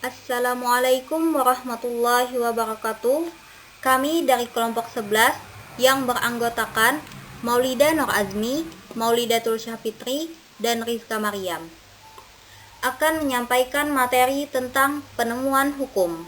Assalamualaikum warahmatullahi wabarakatuh. Kami dari kelompok 11 yang beranggotakan Maulida Nur Azmi, Maulidatul Syafitri, dan Rizka Maryam akan menyampaikan materi tentang penemuan hukum.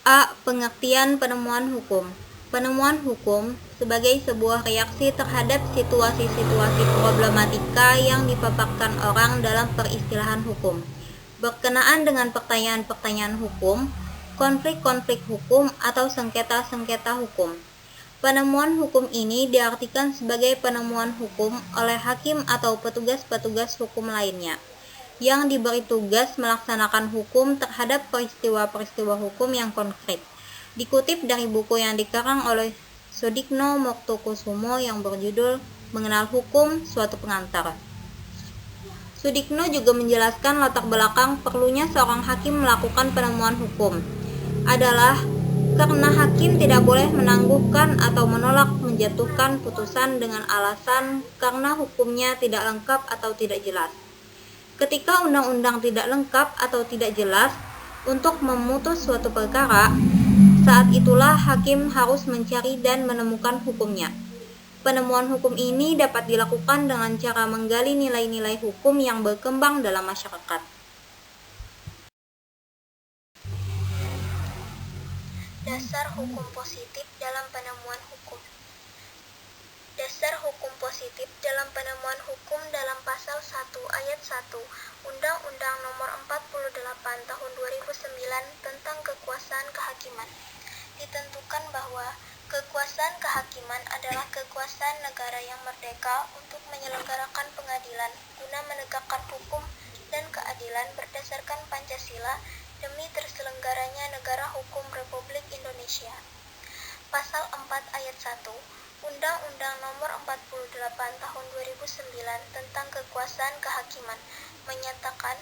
A. Pengertian penemuan hukum. Penemuan hukum sebagai sebuah reaksi terhadap situasi-situasi problematika yang dipaparkan orang dalam peristilahan hukum, berkenaan dengan pertanyaan-pertanyaan hukum, konflik-konflik hukum, atau sengketa-sengketa hukum. Penemuan hukum ini diartikan sebagai penemuan hukum oleh hakim atau petugas-petugas hukum lainnya yang diberi tugas melaksanakan hukum terhadap peristiwa-peristiwa hukum yang konkret. Dikutip dari buku yang dikarang oleh Sudikno Moktokusumo yang berjudul Mengenal Hukum, Suatu Pengantar. Sudikno juga menjelaskan latar belakang perlunya seorang hakim melakukan penemuan hukum adalah karena hakim tidak boleh menangguhkan atau menolak menjatuhkan putusan dengan alasan karena hukumnya tidak lengkap atau tidak jelas. Ketika undang-undang tidak lengkap atau tidak jelas untuk memutus suatu perkara, saat itulah hakim harus mencari dan menemukan hukumnya. Penemuan hukum ini dapat dilakukan dengan cara menggali nilai-nilai hukum yang berkembang dalam masyarakat. Dasar hukum positif dalam penemuan hukum. Dasar hukum positif dalam penemuan hukum dalam pasal 1 ayat 1 Undang-Undang Nomor 48 Tahun 2009 tentang Kekuasaan Kehakiman. Ditentukan bahwa kekuasaan kehakiman adalah kekuasaan negara yang merdeka untuk menyelenggarakan pengadilan guna menegakkan hukum dan keadilan berdasarkan Pancasila demi terselenggaranya negara hukum Republik Indonesia. Pasal 4 ayat 1 Undang-Undang Nomor 48 Tahun 2009 tentang Kekuasaan Kehakiman menyatakan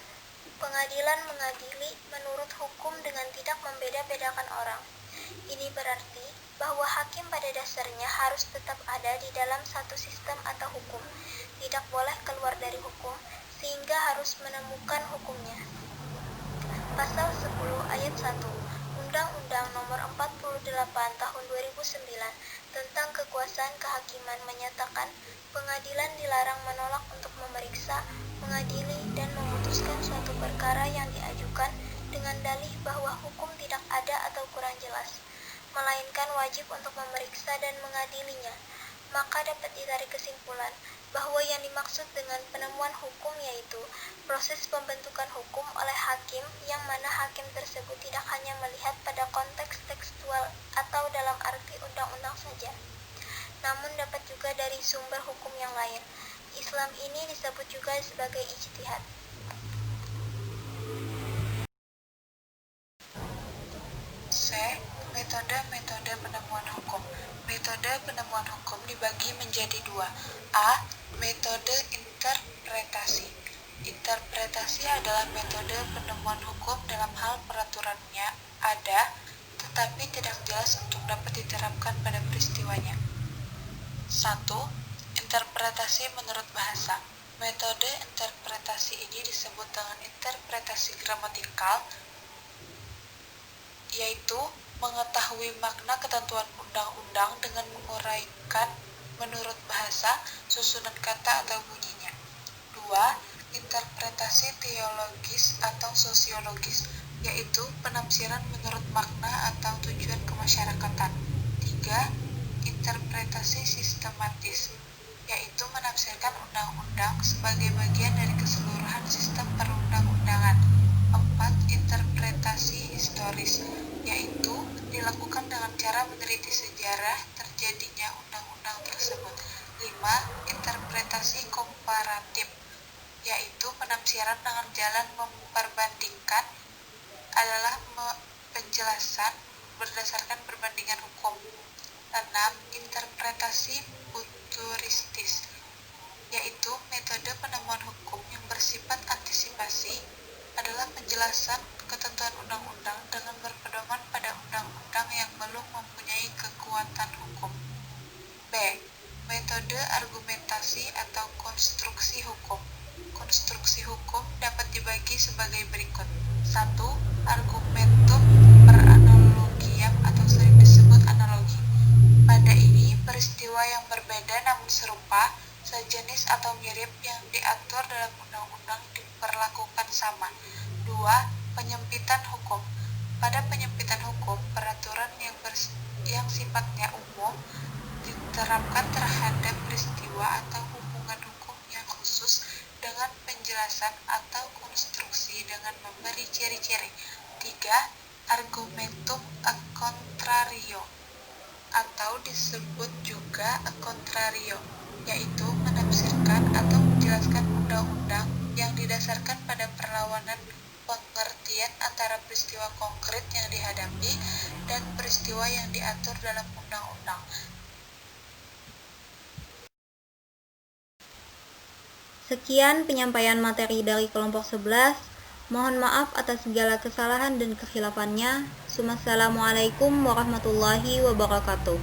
pengadilan mengadili menurut hukum dengan tidak membeda-bedakan orang. Ini berarti bahwa hakim pada dasarnya harus tetap ada di dalam satu sistem atau hukum, tidak boleh keluar dari hukum, sehingga harus menemukan hukumnya. Pasal 10 ayat 1 Undang-Undang Nomor 48 Tahun 2009 tentang Kekuasaan Kehakiman menyatakan pengadilan dilarang menolak untuk memeriksa, mengadili, dan memutuskan suatu perkara yang diajukan dengan dalih bahwa hukum tidak ada atau kurang jelas, melainkan wajib untuk memeriksa dan mengadilinya. Maka dapat ditarik kesimpulan bahwa yang dimaksud dengan penemuan hukum yaitu proses pembentukan hukum oleh hakim, yang mana hakim tersebut tidak hanya melihat pada konteks tekstual atau dalam arti undang-undang saja, namun dapat juga dari sumber hukum yang lain. Islam ini disebut juga sebagai ijtihad. C. Metode-metode penemuan hukum. Metode penemuan hukum dibagi menjadi dua. A. Metode interpretasi. Interpretasi adalah metode penemuan hukum dalam hal peraturannya ada, tetapi tidak jelas untuk dapat diterapkan pada peristiwanya. 1. Interpretasi menurut bahasa. Metode interpretasi ini disebut dengan interpretasi gramatikal, yaitu mengetahui makna ketentuan undang-undang dengan menguraikan menurut bahasa, susunan kata atau bunyinya. 2. Interpretasi teologis atau sosiologis, yaitu penafsiran menurut makna atau tujuan kemasyarakatan. 3. Interpretasi sistematis, yaitu menafsirkan undang-undang sebagai bagian dari keseluruhan sistem perundang-undangan. 4. Interpretasi historis, yaitu dilakukan dengan cara meneliti sejarah terjadinya undang-undang tersebut. 5. Interpretasi komparatif, yaitu penafsiran dengan jalan memperbandingkan, adalah penjelasan berdasarkan perbandingan hukum. 6. Interpretasi futuristis, yaitu metode penemuan hukum yang bersifat antisipasi, adalah penjelasan ketentuan undang-undang dengan berpedoman pada undang-undang yang belum mempunyai kekuatan hukum. B. Metode argumentasi atau konstruksi hukum. Konstruksi sebagai berikut. 1. Argumentum per analogiam atau sering disebut analogi. Pada ini, peristiwa yang berbeda namun serupa, sejenis atau mirip yang diatur dalam undang-undang diperlakukan sama. 2. Penyempitan hukum. Pada penyempitan hukum, peraturan yang sifatnya umum diterapkan terhadap peristiwa atau hubungan hukum yang khusus dengan penjelasan atau konstruksi dengan memberi ciri-ciri. 3. Argumentum a contrario atau disebut juga a contrario, yaitu menafsirkan atau menjelaskan undang-undang yang didasarkan pada perlawanan pengertian antara peristiwa konkret yang dihadapi dan peristiwa yang diatur dalam undang-undang. Sekian penyampaian materi dari kelompok 11. Mohon maaf atas segala kesalahan dan kekhilaafannya. Wassalamualaikum warahmatullahi wabarakatuh.